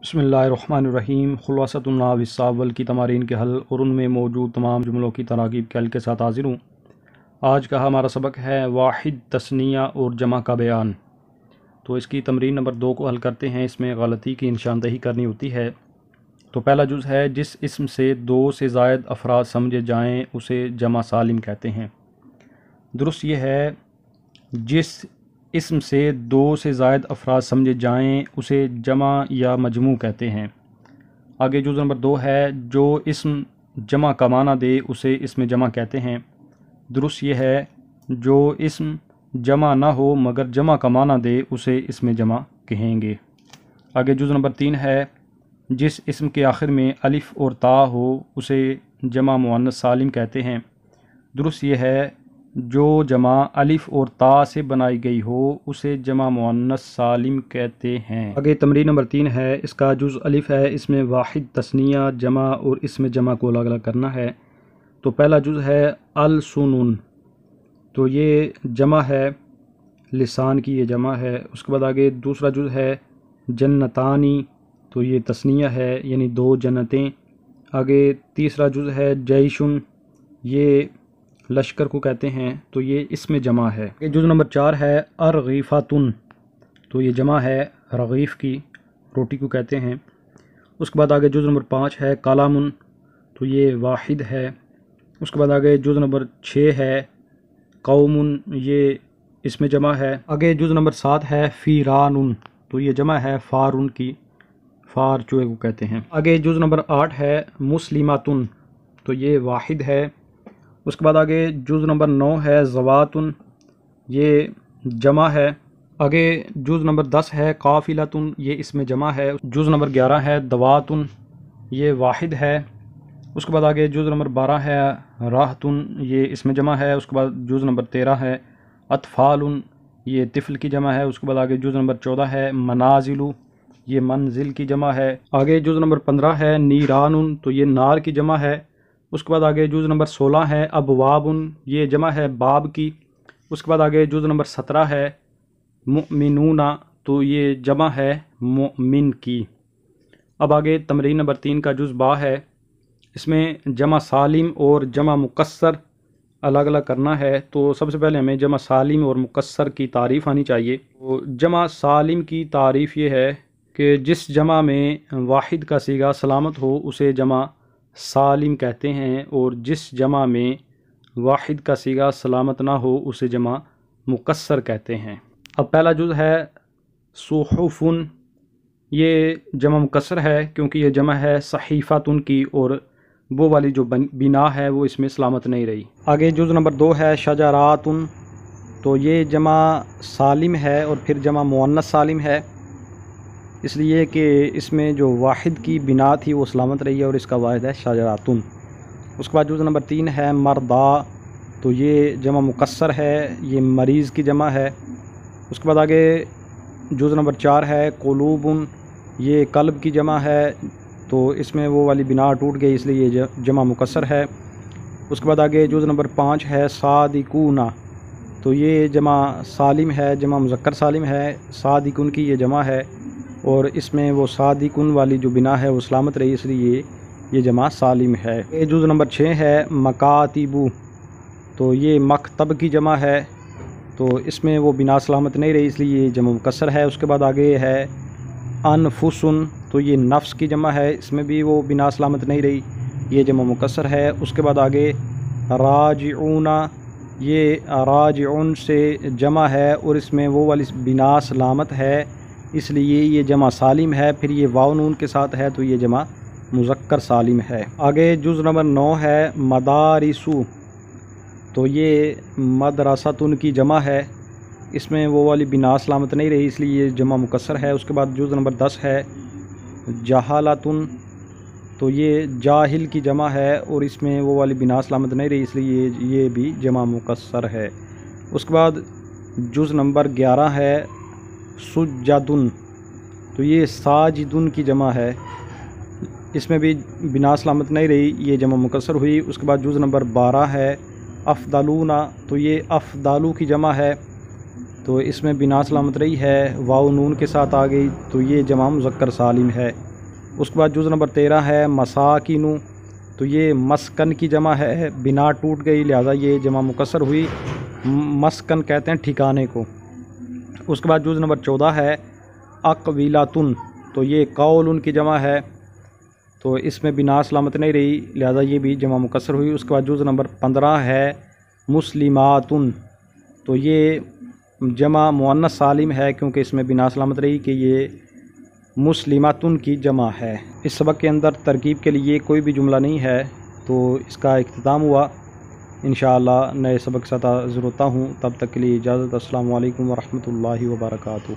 بسم اللہ الرحمن الرحیم۔ خلاصۃ النحو الساول کی تمارین کے حل اور ان میں موجود تمام جملوں کی تراکیب کے حل کے ساتھ حاضر ہوں۔ آج کا ہمارا سبق ہے واحد، تثنیہ اور جمع کا بیان۔ تو اس کی تمرین نمبر 2 کو حل کرتے ہیں۔ اس میں غلطی کی نشاندہی کرنی ہوتی ہے۔ تو پہلا جز ہے جس اسم سے 2 سے زائد افراد سمجھے جائیں اسے جمع سالم کہتے ہیں۔ درست یہ ہے جس اسم سے 2 سے زائد افراد سمجھے جائیں اسے جمع یا مجموع کہتے ہیں۔ آگے جز نمبر 2 ہے جو اسم جمع کا معنی دے اسے اسم جمع کہتے ہیں۔ درست یہ ہے جو اسم جمع نہ ہو مگر جمع کا معنی دے اسے اسم جمع کہیں گے۔ آگے جز نمبر 3 ہے جس اسم کے آخر میں الف اور تا ہو اسے جمع مؤنث سالم کہتے ہیں۔ درست یہ ہے جو جمع الف اور تا سے بنائی گئی ہو اسے جمع مؤنث سالم کہتے ہیں۔ آگے تمرین نمبر 3 ہے۔ اس کا جز الف ہے، اس میں واحد، تثنیہ، جمع اور اسم جمع کو الگ الگ کرنا ہے۔ تو پہلا جز ہے السنن، تو یہ جمع ہے، لسان کی یہ جمع ہے۔ اس کے بعد آگے دوسرا جز ہے جنتانی، تو یہ تثنیہ ہے یعنی 2 جنتیں۔ آگے تیسرا جز ہے جیشن، یہ لشکر کو کہتے ہیں، تو یہ اسم جمع ہے۔ جز نمبر 4 ہے ارغیفتن، تو یہ جمع ہے رغیف کی، روٹی کو کہتے ہیں۔ اس کے بعد آگے جز نمبر 5 ہے قلم، تو یہ واحد ہے۔ اس کے بعد آگے جز نمبر 6 ہے قوم، یہ اسم جمع ہے۔ آگے جز نمبر 7 ہے فیران، تو یہ جمع ہے فارن کی، فار چوہے کو کہتے ہیں۔ آگے جز نمبر 8 ہے مسلماتن، تو یہ واحد ہے۔ اس کے بعد آگے جز نمبر 9 ہے زواتن، یہ جمع ہے۔ آگے جز نمبر 10 ہے قافلتن، یہ اسم جمع ہے۔ جز نمبر 11 ہے دواتن، یہ واحد ہے۔ اس کے بعد آگے جز نمبر 12 ہے راحتن، یہ اسم جمع ہے۔ اس کے بعد جز نمبر 13 ہے اطفالن، یہ طفل کی جمع ہے۔ اس کے بعد آگے جز نمبر 14 ہے منازل، یہ منزل کی جمع ہے۔ آگے جز نمبر 15 ہے نیران، تو یہ نار کی جمع ہے۔ اس کے بعد آگے جز نمبر 16 ہے ابواب، یہ جمع ہے باب کی۔ اس کے بعد آگے جز نمبر 17 ہے مؤمنون، تو یہ جمع ہے مؤمن کی۔ اب آگے تمرین نمبر 3 کا جز با ہے۔ اس میں جمع سالم اور جمع مکسر الگ الگ کرنا ہے۔ تو سب سے پہلے ہمیں جمع سالم اور مکسر کی تعریف آنی چاہیے۔ تو جمع سالم کی تعریف یہ ہے کہ جس جمع میں واحد کا صیغہ سلامت ہو اسے جمع سالم کہتے ہیں، اور جس جمع میں واحد کا صیغہ سلامت نہ ہو اسے جمع مکسر کہتے ہیں۔ اب پہلا جز ہے صحفن، یہ جمع مکسر ہے کیونکہ یہ جمع ہے صحیفتن کی، اور وہ والی جو بنا ہے وہ اس میں سلامت نہیں رہی۔ آگے جز نمبر 2 ہے شجراتن، تو یہ جمع سالم ہے اور پھر جمع مؤنث سالم ہے، اس لیے کہ اس میں جو واحد کی بنا تھی وہ سلامت رہی ہے، اور اس کا واحد ہے شجراتن۔ اس کے بعد جز نمبر 3 ہے مردا، تو یہ جمع مکسر ہے، یہ مریض کی جمع ہے۔ اس کے بعد آگے جز نمبر 4 ہے قلوبن، یہ قلب کی جمع ہے، تو اس میں وہ والی بنا ٹوٹ گئی اس لیے یہ جمع مکسر ہے۔ اس کے بعد آگے جز نمبر 5 ہے صادقون، تو یہ جمع سالم ہے، جمع مذکر سالم ہے، صادقون کی یہ جمع ہے، اور اس میں وہ صادقون والی جو بنا ہے وہ سلامت رہی اس لیے یہ جمع سالم ہے۔ جز نمبر 6 ہے مکاتب، تو یہ مکتب کی جمع ہے، تو اس میں وہ بنا سلامت نہیں رہی اس لیے یہ جمع مکسر ہے۔ اس کے بعد آگے ہے انفسن، تو یہ نفس کی جمع ہے، اس میں بھی وہ بنا سلامت نہیں رہی، یہ جمع مکسر ہے۔ اس کے بعد آگے راجعون، یہ راجعون سے جمع ہے اور اس میں وہ والی بنا سلامت ہے اس لیے یہ جمع سالم ہے، پھر یہ واو نون کے ساتھ ہے تو یہ جمع مذکر سالم ہے۔ آگے جز نمبر 9 ہے مدارسو، تو یہ مدرستن کی جمع ہے، اس میں وہ والی بنا سلامت نہیں رہی اس لیے یہ جمع مکسر ہے۔ اس کے بعد جز نمبر 10 ہے جہالتن، تو یہ جاہل کی جمع ہے اور اس میں وہ والی بنا سلامت نہیں رہی اس لیے یہ بھی جمع مکسر ہے۔ اس کے بعد جز نمبر 11 ہے سجدن، تو یہ ساجدن کی جمع ہے، اس میں بھی بنا سلامت نہیں رہی یہ جمع مکسر ہوئی۔ اس کے بعد جز نمبر 12 ہے افضلون، تو یہ افضالو کی جمع ہے، تو اس میں بنا سلامت رہی ہے، واو نون کے ساتھ آ گئی تو یہ جمع مذکر سالم ہے۔ اس کے بعد جز نمبر 13 ہے مساکینو، تو یہ مسکن کی جمع ہے، بنا ٹوٹ گئی لہذا یہ جمع مکسر ہوئی، مسکن کہتے ہیں ٹھکانے کو۔ اس کے بعد جز نمبر 14 ہے اقویلاتن، تو یہ قول کی جمع ہے، تو اس میں بنا سلامت نہیں رہی لہذا یہ بھی جمع مکسر ہوئی۔ اس کے بعد جز نمبر 15 ہے مسلماتن، تو یہ جمع مؤنث سالم ہے کیونکہ اس میں بنا سلامت رہی کہ یہ مسلماتن کی جمع ہے۔ اس سبق کے اندر ترکیب کے لیے کوئی بھی جملہ نہیں ہے، تو اس کا اختتام ہوا۔ انشاءاللہ نئے سبق کے ساتھ حاضر ہوتا ہوں، تب تک کے لیے اجازت۔ السلام علیکم ورحمۃ اللہ وبرکاتہ۔